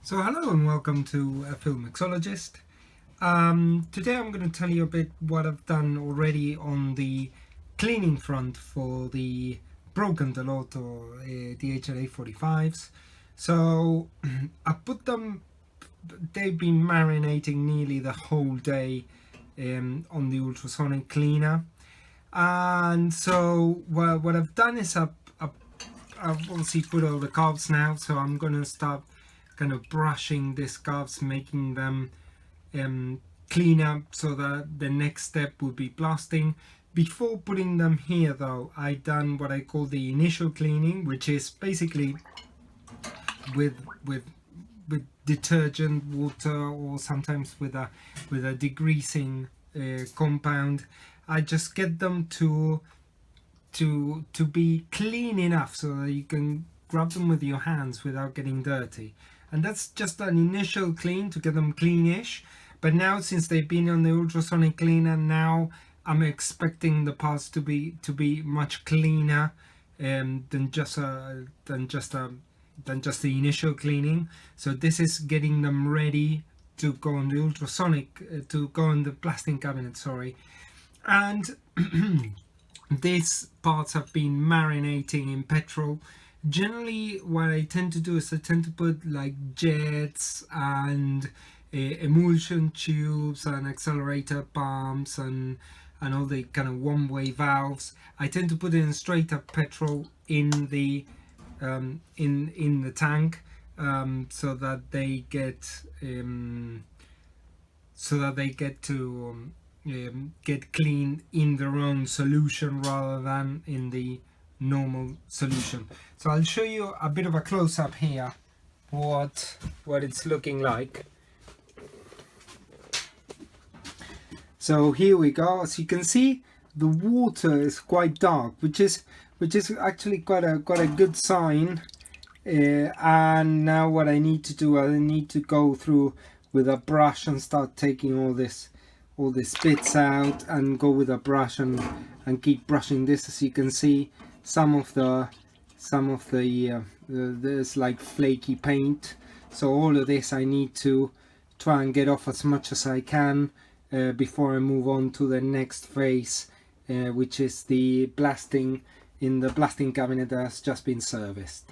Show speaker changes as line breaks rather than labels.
So hello and welcome to Film Mixologist. Today I'm going to tell you a bit what I've done already on the cleaning front for the broken Dellorto DHLA 45s. So I put them, they've been marinating nearly the whole day on the ultrasonic cleaner. And so what I've done is I've obviously put all the carbs now, so I'm going to start kind of brushing these carbs, making them cleaner, so that the next step would be blasting. Before putting them here though, I done what I call the initial cleaning, which is basically with detergent, water, or sometimes with a degreasing compound. I just get them to be clean enough so that you can grab them with your hands without getting dirty. And that's just an initial clean to get them cleanish. But now, since they've been on the ultrasonic cleaner, now I'm expecting the parts to be much cleaner than just the initial cleaning. So this is getting them ready to go on the ultrasonic, to go on the blasting cabinet, sorry. And these parts have been marinating in petrol. Generally, what I tend to do is I tend to put like jets and emulsion tubes and accelerator pumps and all the kind of one-way valves. I tend to put in straight up petrol in the tank, so that they get to get clean in their own solution rather than in the normal solution. So I'll show you a bit of a close-up here what it's looking like. So here we go. As you can see, the water is quite dark, which is actually quite a good sign. And now what I need to do, I need to go through with a brush and start taking all these bits out, and go with a brush and keep brushing this. As you can see, some of the there's like flaky paint, so all of this I need to try and get off as much as I can before I move on to the next phase, which is the blasting in the blasting cabinet that has just been serviced.